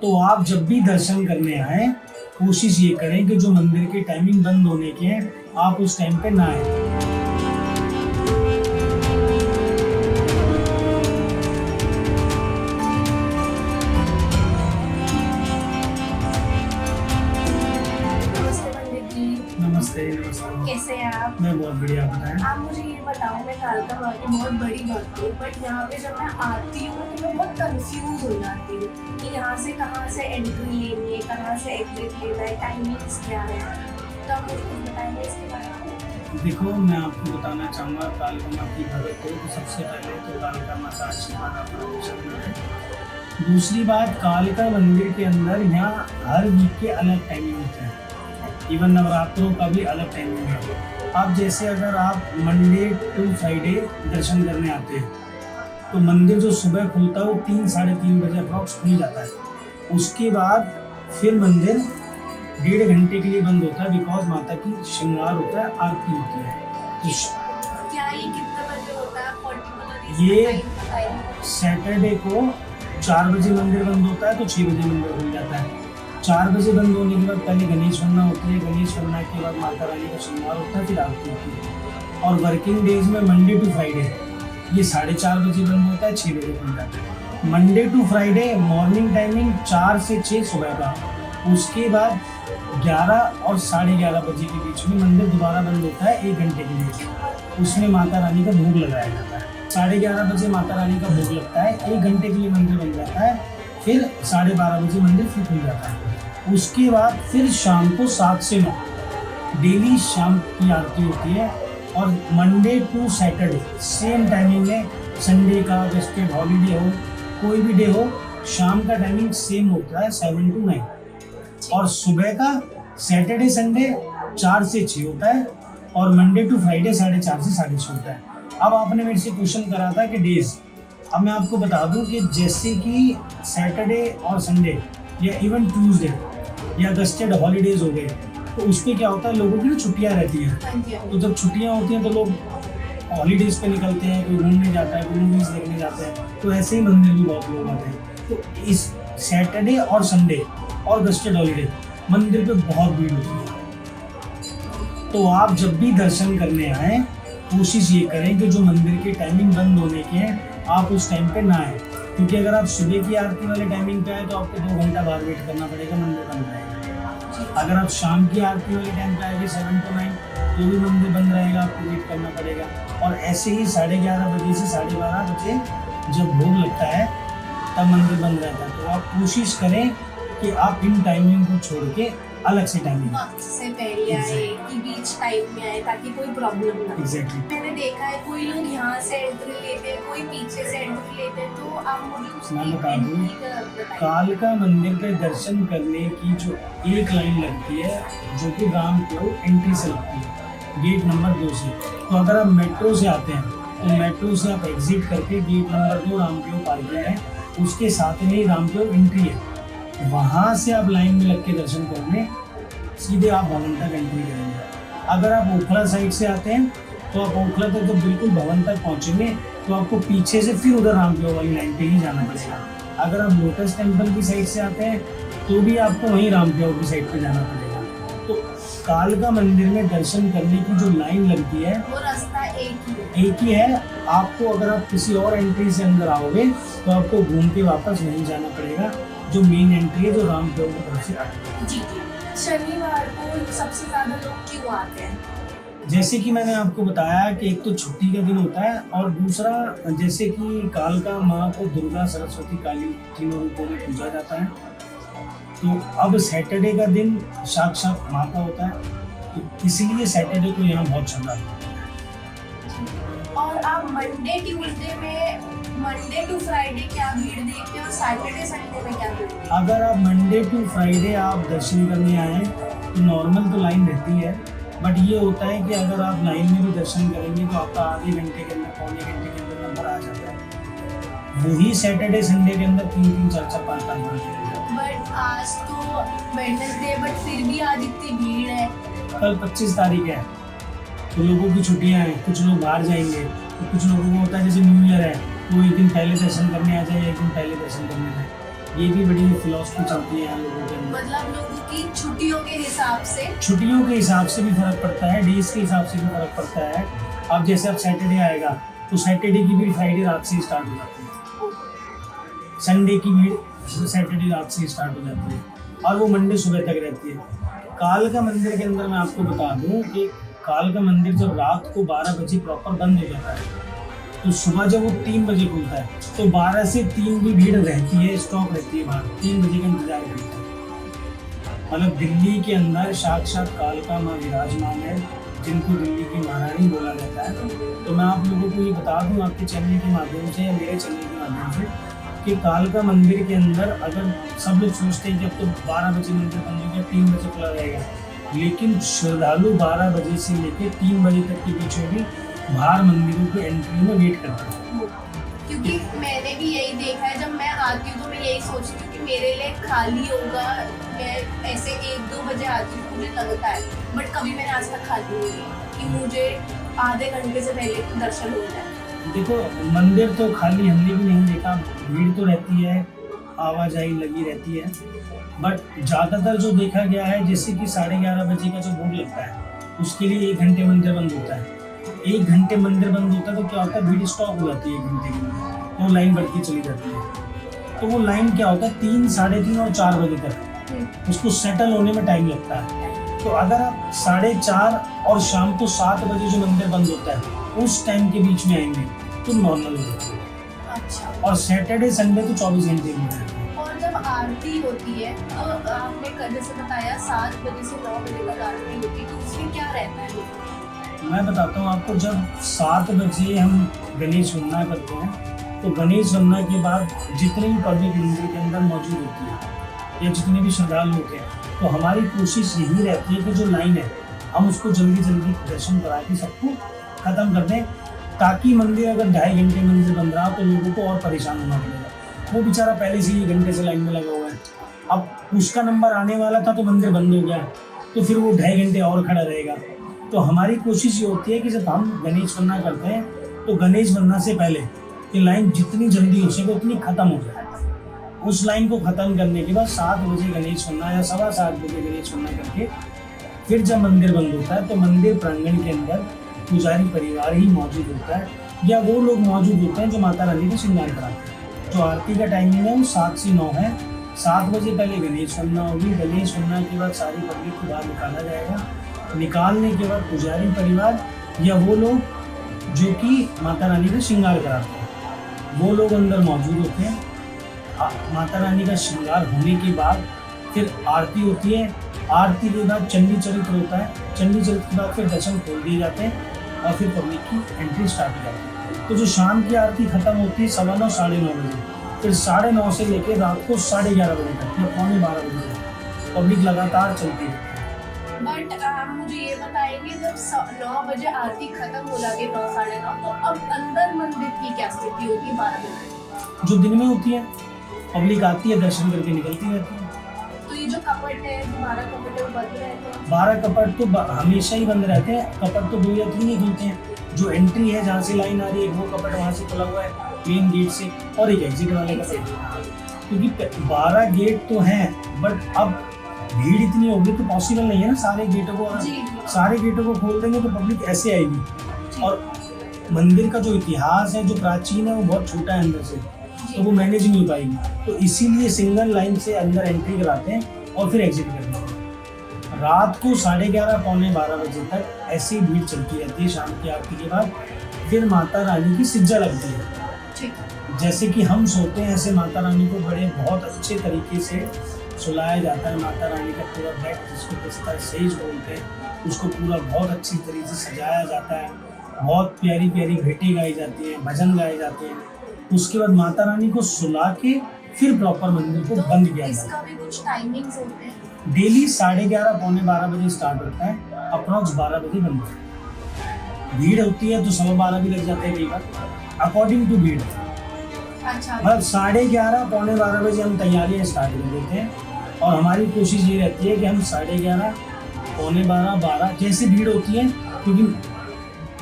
तो आप जब भी दर्शन करने आए, कोशिश ये करें कि जो मंदिर के टाइमिंग बंद होने के हैं, आप उस टाइम पे ना आए। नमस्ते। नमस्ते। कैसे हैं आप? मैं बहुत बढ़िया, बताएं। आप मुझे ये बताओ, मैं कालका माँ की बहुत बड़ी भक्त हूँ, बट यहाँ पे जब मैं आती हूँ तो मैं बहुत कंफ्यूज हो जाती हूँ कि यहाँ से कहाँ से एंट्री लेनी है, कहाँ से एग्जिट लेना है, टाइमिंग्स क्या है। तो आप मुझे कुछ बताएंगे इसके बारे में? देखो, मैं आपको बताना चाहूँगा, कालका माँ की भक्त हो तो सबसे पहले तो कालका माँ का आशीर्वाद आपको हमेशा मिलना है। दूसरी बात, कालका मंदिर के अंदर यहाँ हर वीक के अलग टाइमिंग होते हैं, इवन नवरात्रों का भी अलग टाइमिंग है। आप जैसे अगर आप मंडे टू फ्राइडे दर्शन करने आते हैं तो मंदिर जो सुबह खुलता है वो 3 साढ़े 3 बजे अप्रॉक्स खुल जाता है। उसके बाद फिर मंदिर 1.5 घंटे के लिए बंद होता है, बिकॉज माता की श्रृंगार होता है, आरती होती है। क्या ये कितने बजे होता है पर्टिकुलर? ये सैटरडे को 4 बजे मंदिर बंद होता है तो 6 बजे मंदिर खुल जाता है। 4 बजे बंद होने के बाद पहले गणेश वंदना होती है, गणेश वंदना के बाद माता रानी का श्रृंगार होता है, फिर आरती होती है। और वर्किंग डेज में मंडे टू फ्राइडे ये 4:30 बजे बंद होता है, 6 बजे खुल जाता है। Monday to Friday morning timing 4 से 6 सुबह का, उसके बाद 11 और 11:30 बजे के बीच में मंदिर दोबारा बंद होता है 1 घंटे के लिए। उसमें माता रानी का भोग लगाया जाता है। 11:30 बजे माता रानी का भोग लगता है, 1 घंटे के लिए मंदिर बन जाता है, फिर 12:30 बजे मंदिर फिर खुल जाता है। उसके बाद फिर शाम को 7 से 9 डेली शाम की आरती होती है। और Monday to Saturday same timing है, संडे का वेस्टेड हॉलीडे हो कोई भी डे हो, शाम का टाइमिंग सेम होता है 7 to 9। और सुबह का सैटरडे संडे 4 से 6 होता है और मंडे टू फ्राइडे 4:30 से 6:30 होता है। अब आपने मेरे से क्वेश्चन करा था कि डेज, अब मैं आपको बता दूं कि जैसे कि सैटरडे और संडे या इवन ट्यूसडे या गस्टेड हॉलीडेज हो गए, तो उस पर क्या होता है, लोगों की ना छुट्टियाँ रहती हैं। तो जब छुट्टियाँ होती हैं तो लोग हॉलीडेज पे निकलते हैं, कोई घूमने जाता है, कोई मूवीज देखने जाते हैं, तो ऐसे ही मंदिर भी बहुत लोग आते हैं। तो इस सैटरडे और संडे और गस्टेड हॉलीडे मंदिर पे बहुत भीड़ होती है। तो आप जब भी दर्शन करने आए, कोशिश ये करें कि जो मंदिर के टाइमिंग बंद होने के हैं, आप उस टाइम पे ना आए, क्योंकि अगर आप सुबह की आरती वाले टाइमिंग पे आए तो आपको 2 घंटा बाहर वेट करना पड़ेगा, मंदिर बंद रहेगा। अगर आप शाम की आरती वाले टाइम पे आएंगे 7 to 9 तो भी मंदिर बंद रहेगा, आपको वेट करना पड़ेगा। और ऐसे ही 11:30 बजे से 12:30 बजे जब भोग लगता है तब मंदिर बंद रहता है। तो आप कोशिश करें कि आप इन टाइमिंग को छोड़ के अलग से टाइमिंग वक्त से पहले आए कि बीच टाइम में आए, ताकि कोई प्रॉब्लम ना हो। एग्जैक्टली। मैंने देखा है कोई लोग यहाँ से एंट्री लेते हैं, कोई पीछे से एंट्री लेते हैं, तो आप मुझे उसकी मैं बता दूं, एंट्री का बताइए। कालका मंदिर पे दर्शन करने की जो एक लाइन लगती है, जो कि रामपुर एंट्री से लगती है, गेट नंबर 2 से। तो अगर आप मेट्रो से आते हैं तो मेट्रो से आप एग्जिट करके गेट नंबर 2 रामपुर पार्किंग है, उसके साथ में ही रामपुर एंट्री है, वहाँ से आप लाइन में लग के दर्शन करने सीधे आप भवन तक एंट्री करेंगे। अगर आप ओखला साइड से आते हैं तो आप ओखला तक जब बिल्कुल भवन तक पहुँचेंगे तो आपको पीछे से फिर उधर रामपुर वाली लाइन पे ही जाना पड़ेगा। अगर आप लोटस टेम्पल की साइड से आते हैं तो भी आपको वहीं रामपुर की साइड पे जाना पड़ेगा। तो कालका मंदिर में दर्शन करने की जो लाइन लगती है वो रास्ता एक ही है। आपको अगर आप किसी और एंट्री से अंदर आओगे तो आपको घूम के वापस वहीं जाना पड़ेगा, जो मेन एंट्री है, जो रामपुर की तरफ से आती है। जी। शनिवार को सबसे ज्यादा लोग क्यों आते हैं? जैसे कि मैंने आपको बताया कि एक तो छुट्टी का दिन होता है, और दूसरा जैसे कि कालका माँ को दुर्गा, सरस्वती, काली तीनों रूपों में पूजा जाता है। तो अब सैटरडे का दिन साक्षात माँ का होता है, तो इसलिए सैटरडे को यहाँ बहुत श्रद्धा होती है। और आप मंडे टू फ्राइडे क्या भीड़ देखते हैं और सैटरडे संडे में क्या भीड़ देखते हैं? अगर आप मंडे टू फ्राइडे आप दर्शन करने आए तो नॉर्मल तो लाइन रहती है, बट ये होता है कि अगर आप लाइन में भी दर्शन करेंगे तो आपका आधे घंटे के अंदर, पौने घंटे के अंदर नंबर आ जाता है। वही सैटरडे संडे के अंदर 3-3, 4-4, 5-5 घंटे। बट आज तो वेडनेसडे, बट फिर भी आज इतनी भीड़ है। कल 25 तारीख है तो लोगों की छुट्टियां हैं, कुछ लोग बाहर जाएंगे, तो कुछ लोगों को होता है जैसे न्यू ईयर है तो एक दिन पहले दर्शन करने आ जाए, एक दिन पहले दर्शन करने जाए। ये भी बड़ी फिलॉसफी चलती है यहाँ लोगों के अंदर। मतलब लोगों की छुट्टियों के हिसाब से छुट्टियों के हिसाब से भी फर्क पड़ता है, डेज के हिसाब से भी फर्क पड़ता है। अब जैसे अब सैटरडे आएगा तो सैटरडे की भीड़ फ्राइडे रात से स्टार्ट हो जाती है, संडे की भीड़ सैटरडे रात से स्टार्ट हो जाती है और वो मंडे सुबह तक रहती है। काल का मंदिर के अंदर मैं आपको बता दूं कि काल का मंदिर जब रात को 12 बजे प्रॉपर बंद हो जाता है तो सुबह जब वो 3 बजे खुलता है तो 12 से 3 भी भीड़ रहती है, स्टॉक रहती है बाहर, 3 बजे का इंतजार करता है। मतलब दिल्ली के अंदर साक्षात कालका माँ विराजमान है, जिनको दिल्ली की महारानी बोला जाता है। तो मैं आप लोगों को ये बता दूं आपके चैनल के माध्यम से या मेरे चैनल के माध्यम से कि कालका मंदिर के अंदर अगर सब लोग सोचते हैं कि अब तो 12 बजे मंदिर बंद हो गया, 3 बजे खुला रहेगा, लेकिन श्रद्धालु 12 बजे से लेकर 3 बजे तक के बीच में भी बाहर मंदिरों की एंट्री में वेट करते हैं। क्योंकि मैंने भी यही देखा है, जब मैं आती हूँ तो मैं यही सोचती हूँ कि मेरे लिए खाली होगा, मैं ऐसे 1-2 बजे आती हूँ मुझे लगता है, बट कभी मैंने आज तक खाली नहीं है कि मुझे आधे घंटे से पहले दर्शन हो जाए। देखो मंदिर तो खाली हमने भी नहीं देखा, भीड़ तो रहती है, आवाजाही लगी रहती है, बट ज़्यादातर जो देखा गया है जैसे कि 11:30 बजे का जो भोग लगता है उसके लिए 1 घंटे मंदिर बंद होता है। 1 घंटे मंदिर बंद होता है तो क्या होता है, भीड़ स्टॉक हो जाती है 1 घंटे के लिए, तो लाइन बढ़ती चली जाती है। तो वो लाइन क्या होता है 3, 3:30 और 4 बजे तक उसको सेटल होने में टाइम लगता है। तो अगर आप 4:30 और शाम को 7 बजे जो मंदिर बंद होता है उस टाइम के बीच में आएंगे तो नॉर्मल हो जाता है। अच्छा। और सैटरडे संडे तो 24 घंटे में रहते हैं। और जब आरती होती है तो आपने जैसे बताया 7 बजे से 9 बजे तक आरती होती है, तो उसमें क्या रहता है? मैं बताता हूँ आपको, जब 7 बजे हम गणेश वंदना करते हैं तो गणेश वंदना के बाद जितने भी पब्लिक मंदिर के अंदर मौजूद होती है या जितने भी श्रद्धालु होते हैं तो हमारी कोशिश यही रहती है कि जो लाइन है हम उसको जल्दी जल्दी दर्शन करा के सबको खत्म कर दें, ताकि मंदिर अगर 2.5 घंटे मंदिर बंद रहा तो लोगों को और परेशान होना पड़ेगा। वो बेचारा पहले से ही 1 घंटे से लाइन में लगा हुआ है, अब उसका नंबर आने वाला था तो मंदिर बंद हो गया तो फिर वो 2.5 घंटे और खड़ा रहेगा। तो हमारी कोशिश ये होती है कि जब हम गणेश वंदना करते हैं तो गणेश वंदना से पहले ये लाइन जितनी जल्दी हो सके उतनी खत्म हो जाए। उस लाइन को खत्म करने के बाद 7 बजे गणेश वंदना या 7:15 बजे गणेश वंदना करके फिर जब मंदिर बंद होता है तो मंदिर प्रांगण के अंदर पुजारी परिवार ही मौजूद होता है या वो लोग मौजूद होते हैं जो माता रानी का श्रृंगार कराते हैं। जो आरती का टाइमिंग है वो 7 से 9 है। 7 बजे पहले गणेश वंदना होगी, गणेश वंदना के बाद सारी पब्लिक को बाहर निकाला जाएगा। निकालने के बाद पुजारी परिवार या वो लोग जो कि माता रानी का श्रृंगार कराते हैं वो लोग अंदर मौजूद होते हैं। माता रानी का श्रृंगार होने के बाद फिर आरती होती है। आरती के बाद चंडी चरित्र होता है, चंडी चरित्र के बाद फिर दर्शन खोल दिए जाते हैं और फिर पब्लिक की एंट्री स्टार्ट हो जाती है। तो जो शाम की आरती खत्म होती है 9:15 साढ़े 9 बजे, फिर 9:30 से लेकर रात को 11:30 बजे तक या 11:45 बजे तक पब्लिक लगातार चलती है। बट आप मुझे ये बताएंगे जब 9 बजे आरती खत्म हो जाती है 9, 9:30, तो अब अंदर मंदिर की क्या स्थिति होती है 12 बजे? जो दिन में होती है पब्लिक आती है, दर्शन करके निकलती रहती है। तो ये जो कपट है, 12 कपट है, वो बंद रहते हैं? 12 कपट तो हमेशा ही बंद रहते हैं। कपट तो 2 या 3 ही खुलते हैं। जो एंट्री है जहाँ से लाइन आ रही है वो कपट वहाँ से खुला हुआ है मेन गेट से, और एक एग्जिट वाले कपट, क्योंकि 12 गेट तो हैं बट अब भीड़ इतनी होगी तो पॉसिबल नहीं है ना सारे गेटों को, सारे गेटों को खोल देंगे तो पब्लिक ऐसे आएगी। और मंदिर का जो इतिहास है, जो प्राचीन है, वो बहुत छोटा है अंदर से, तो वो मैनेज नहीं हो पाएगी। तो इसीलिए सिंगल लाइन से अंदर एंट्री कराते हैं और फिर एग्जिट करते हैं। रात को 11:30 पौने 12 बजे तक ऐसी भीड़ चलती रहती है। शाम की आरती के बाद फिर माता रानी की सिज्जा लगती है। जैसे कि हम सोते हैं ऐसे माता रानी को बड़े बहुत अच्छे तरीके से सुलाया जाता है। माता रानी का पूरा बेड, जिसको बिस्तर सेज बोलते हैं, उसको पूरा बहुत अच्छी तरीके से सजाया जाता है। बहुत प्यारी प्यारी भेंटें गाई जाती हैं, भजन गाए जाते हैं। उसके बाद माता रानी को सुला के फिर प्रॉपर मंदिर को बंद किया जाता है। इसका भी कुछ टाइमिंग्स होते हैं? डेली 11:30 पौने 12 बजे स्टार्ट होता है, अप्रॉक्स 12 बजे बंद होता है। भीड़ होती है तो 12:15 भी लग जाते हैं कई बार, अकॉर्डिंग टू भीड़। अच्छा। मतलब 11:30 पौने 12 बजे हम तैयारियां स्टार्ट कर देते हैं और हमारी कोशिश ये रहती है कि हम 11:30 पौने 12 जैसी भीड़ होती है, क्योंकि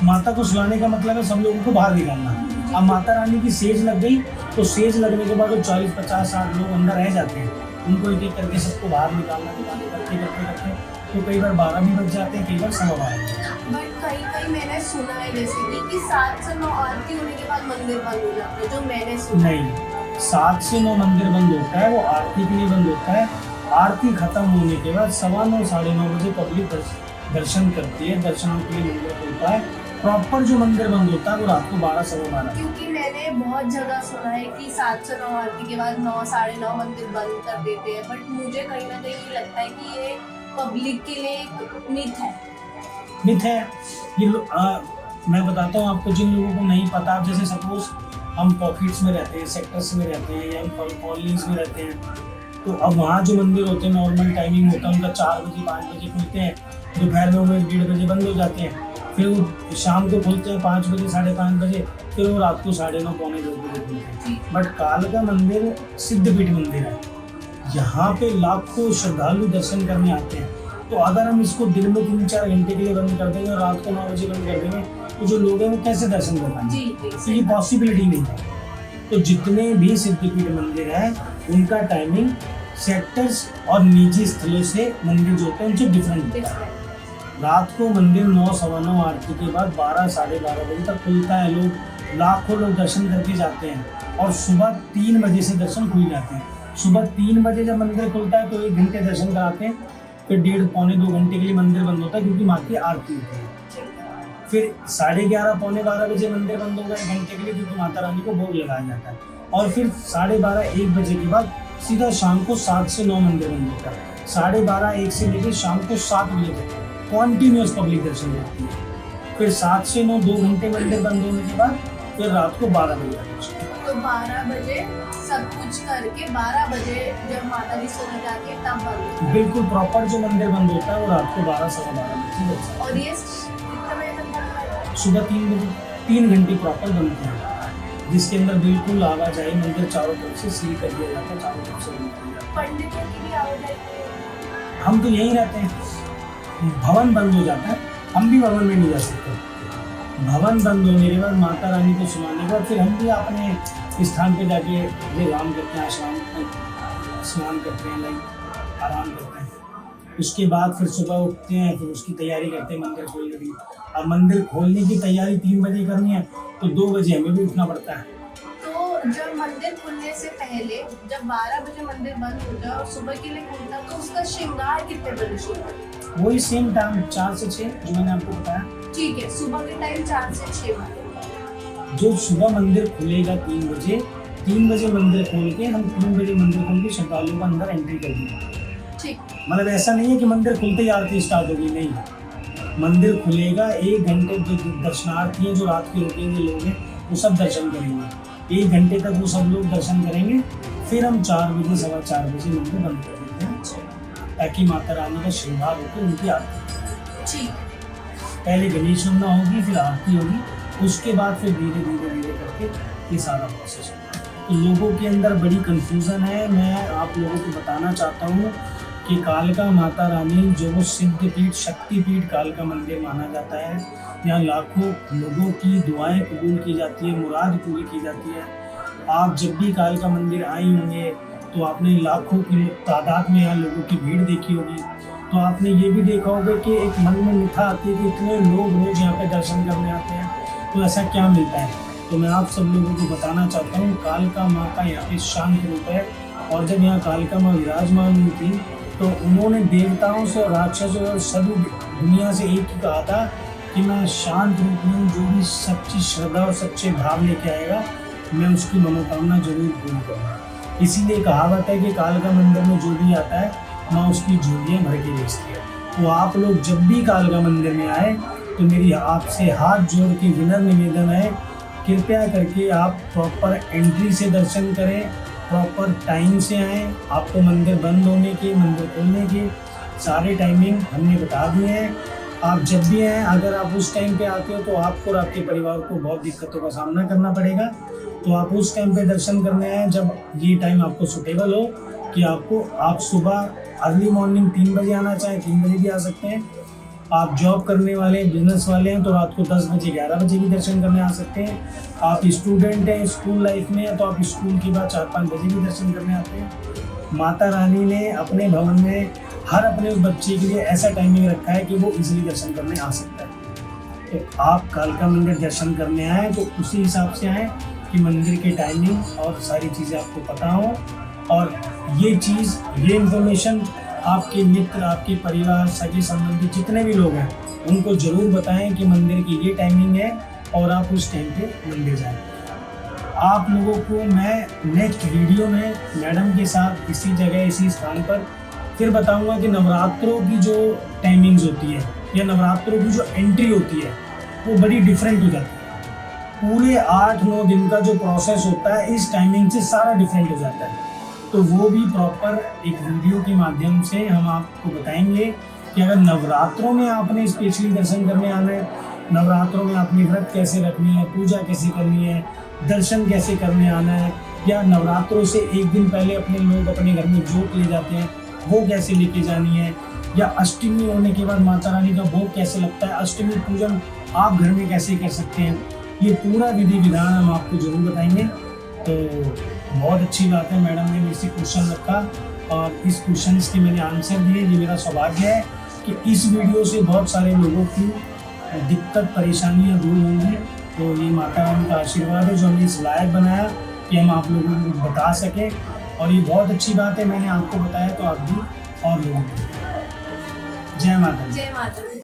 माता को सुलाने का मतलब है सब लोगों को बाहर निकालना। अब माता रानी की सेज लग गई तो सेज लगने के बाद वो 40, 50, 60 लोग अंदर रह जाते हैं। उनको एक एक करके सबको बाहर निकालना करते करते करते तो कई बार 12 भी बज जाते हैं, कई बार 12:15। बट कहीं कहीं मैंने सुना है जैसे कि 7 से 9 आरती होने के बाद मंदिर बंद हो जाता है, जो मैंने सुना है। नहीं, 7 से 9 मंदिर बंद होता है, वो आरती के लिए बंद होता है। आरती खत्म होने के बाद 9:15, 9:30 बजे पब्लिक दर्शन करती है। दर्शनों के लिए मंदिर खुलता है। प्रॉपर जो मंदिर बंद होता है वो रात को 12, 12:15। क्योंकि मैंने बहुत जगह सुना है कि 7 से 9 आरती के बाद 9, 9:30 मंदिर बंद कर देते हैं, बट मुझे कहीं ना कहीं ये लगता है कि ये पब्लिक के लिए एक मिथ है। मिथ है ये मैं बताता हूँ आपको, जिन लोगों को नहीं पता, आप जैसे सपोज हम पॉकेट्स में रहते हैं, सेक्टर्स में रहते हैं या हम कॉलोनीज में रहते हैं, तो अब वहाँ जो मंदिर होते हैं नॉर्मल टाइमिंग होता है उनका 4 बजे 5 बजे खुलते हैं, दोपहर में वो 1-1:30 बजे बंद हो जाते हैं, फिर वो शाम को खुलते हैं 5 बजे 5:30 बजे, फिर वो रात को 9:30 पौने 10 बजे खुलते हैं। बट कालका मंदिर सिद्धपीठ मंदिर है, यहाँ पे लाखों श्रद्धालु दर्शन करने आते हैं। तो अगर हम इसको दिन में 3-4 घंटे के लिए बंद कर देंगे और रात को 9 बजे बंद कर देंगे तो जो लोग हैं वो कैसे दर्शन कर पाएंगे? तो ये पॉसिबिलिटी नहीं है। तो जितने भी सिद्धपीठ मंदिर हैं उनका टाइमिंग सेक्टर्स और निजी स्थलों से मंदिर जो होते हैं उनसे डिफरेंट होता है। रात को मंदिर 9, 9:15 आरती के बाद 12, 12:30 बजे तक खुलता है। लोग लाखों लोग दर्शन करके जाते हैं और सुबह 3 बजे से दर्शन खुल जाते हैं। सुबह 3 बजे जब मंदिर खुलता है तो 1 घंटे दर्शन कराते हैं, फिर 1.5, पौने 2 घंटे के लिए मंदिर बंद होता है क्योंकि माँ की आरती होती है। फिर 11:30, पौने 12 बजे मंदिर बंद होगा 1 घंटे के लिए क्योंकि माता रानी को भोग लगाया जाता है। और फिर 12:30, 1 बजे के बाद सीधा शाम को 7 से 9 मंदिर बंद होता है। 12:30, 1 से लेकर शाम को 7 बजे तक कॉन्टिन्यूस पब्लिक दर्शन करती है। फिर 7 से 9 2 घंटे मंदिर बंद होने के बाद फिर रात को 12 बजे तक। तो 12 बजे सब कुछ करके 12 बजे जब माता जी सोने जाती है तब बंद। बिल्कुल प्रॉपर जो मंदिर बंद होता है वो रात को 12, 12:15 बजे होता है। और ये कितने बजे तक बंद रहता है? सुबह 3 बजे, 3 घंटे प्रॉपर बनते हैं, जिसके अंदर बिल्कुल आवाजाही मंदिर चारों तरफ से सील कर दिया जाता है, चारों तरफ से बंद किया जाता है। पंडितों की भी आवाजाही? हम तो यहीं रहते हैं, भवन बंद हो जाता है, हम भी भवन में नहीं जा सकते। भवन बंद होने के बाद माता रानी को सुनाने के बाद फिर हम भी अपने स्थान पे जाके विराम करते हैं, स्नान करते हैं, लाइक आराम करते हैं। उसके बाद फिर सुबह उठते हैं, फिर उसकी तैयारी करते हैं मंदिर खोलने की। अब मंदिर खोलने की तैयारी 3 बजे करनी है तो 2 बजे हमें भी उठना पड़ता है। तो जब मंदिर खुलने से पहले, जब 12 बजे मंदिर बंद हो जाए और सुबह के लिए खुलता है, तो उसका श्रृंगार कितने बजे शुरू होता है? वही सेम टाइम 4 से 6 जो मैंने आपको बताया। ठीक है, सुबह के टाइम 4 से 6 बजे। जो सुबह मंदिर खुलेगा 3 बजे, 3 बजे मंदिर खोल के हम 3 बजे मंदिर खोल के श्रद्धालुओं को अंदर एंट्री कर देंगे। ठीक, मतलब ऐसा नहीं है कि मंदिर खुलते ही आरती स्टार्ट होगी, नहीं। मंदिर खुलेगा 1 घंटे, जो दर्शनार्थी हैं जो रात के रुके हुए लोग हैं वो सब दर्शन करेंगे। 1 घंटे तक वो सब लोग दर्शन करेंगे, फिर हम 4 बजे, 4:15 बजे मंदिर बंद कर देते हैं ताकि माता रानी का श्रृंगार होकर उनकी आरती। ठीक। पहले गणेश वंदना होगी, फिर आरती होगी, उसके बाद फिर धीरे धीरे करके ये सारा प्रोसेस होगा। तो लोगों के अंदर बड़ी कन्फ्यूज़न है। मैं आप लोगों को बताना चाहता हूँ कि कालका माता रानी जो वो सिद्धपीठ, शक्तिपीठ कालका मंदिर माना जाता है, यहाँ लाखों लोगों की दुआएं कबूल की जाती है, मुराद पूरी की जाती है। आप जब भी कालका मंदिर आए होंगे तो आपने लाखों की तादाद में यहाँ लोगों की भीड़ देखी होगी। तो आपने ये भी देखा होगा कि एक मन में मिथा आती है कि इतने लोग रोज यहाँ पे दर्शन करने आते हैं, तो ऐसा क्या मिलता है? तो मैं आप सब लोगों को बताना चाहता हूँ, कालका माँ का यहाँ पे शांत रूप है। और जब यहाँ कालका माँ विराजमान हुई थी तो उन्होंने देवताओं से और राक्षसों और सभी दुनिया से एक ही कहा था कि मैं शांत रूप में जो भी सच्ची श्रद्धा और सच्चे भाव लेके आएगा मैं उसकी मनोकामना जरूर पूरी करूँगा। इसीलिए कहावत है कि कालका मंदिर में जो भी आता है माँ उसकी झोलियाँ भर के बेचती है। तो आप लोग जब भी कालका मंदिर में आए तो मेरी आपसे हाथ जोड़ के विनम्र निवेदन है, कृपया करके आप प्रॉपर एंट्री से दर्शन करें, प्रॉपर टाइम से आएँ। आपको मंदिर बंद होने के, मंदिर खोलने के सारे टाइमिंग हमने बता दिए हैं। आप जब भी आएँ, अगर आप उस टाइम पे आते हो तो आपको और आपके परिवार को बहुत दिक्कतों का सामना करना पड़ेगा। तो आप उस टाइम पे दर्शन करने आएँ जब ये टाइम आपको सुटेबल हो, कि आप सुबह अर्ली मॉर्निंग 3 बजे आना चाहें 3 बजे भी आ सकते हैं, आप जॉब करने वाले बिजनेस वाले हैं तो रात को 10 बजे 11 बजे भी दर्शन करने आ सकते हैं। आप स्टूडेंट हैं, स्कूल लाइफ में हैं, तो आप स्कूल के बाद 4-5 बजे भी दर्शन करने आते हैं। माता रानी ने अपने भवन में हर अपने उस बच्चे के लिए ऐसा टाइमिंग रखा है कि वो इजीली दर्शन करने आ सकता है। तो आप कालका मंदिर दर्शन करने आए तो उसी हिसाब से आए कि मंदिर के टाइमिंग और सारी चीज़ें आपको पता हो, और ये चीज़, ये इन्फॉर्मेशन आपके मित्र, आपके परिवार, सगे संबंधी जितने भी लोग हैं उनको ज़रूर बताएं कि मंदिर की ये टाइमिंग है और आप उस टाइम पे मंदिर जाएं। आप लोगों को मैं नेक्स्ट वीडियो में मैडम के साथ इसी जगह, इसी स्थान पर फिर बताऊंगा कि नवरात्रों की जो टाइमिंग्स होती है या नवरात्रों की जो एंट्री होती है वो बड़ी डिफरेंट हो जाती है। पूरे 8-9 दिन का जो प्रोसेस होता है इस टाइमिंग से सारा डिफरेंट हो जाता है। तो वो भी प्रॉपर एक वीडियो के माध्यम से हम आपको बताएंगे कि अगर नवरात्रों में आपने स्पेशली दर्शन करने आना है, नवरात्रों में आपने व्रत कैसे रखनी है, पूजा कैसे करनी है, दर्शन कैसे करने आना है, या नवरात्रों से एक दिन पहले अपने लोग अपने घर में जोत ले जाते हैं वो कैसे लेके जानी है, या अष्टमी होने के बाद माता रानी का भोग कैसे लगता है, अष्टमी पूजन आप घर में कैसे कर सकते हैं, ये पूरा विधि विधान हम आपको जरूर बताएंगे। तो बहुत अच्छी बात है, मैडम ने मेरे से क्वेश्चन रखा और इस क्वेश्चन के मैंने आंसर दिए। ये मेरा सौभाग्य है कि इस वीडियो से बहुत सारे लोगों की दिक्कत परेशानियां दूर होंगी। तो ये माता रानी का आशीर्वाद है जो हमने इस लायक बनाया कि हम आप लोगों को बता सकें, और ये बहुत अच्छी बात है, मैंने आपको बताया तो आप भी और लोगों को। जय माता दी। जय माता दी।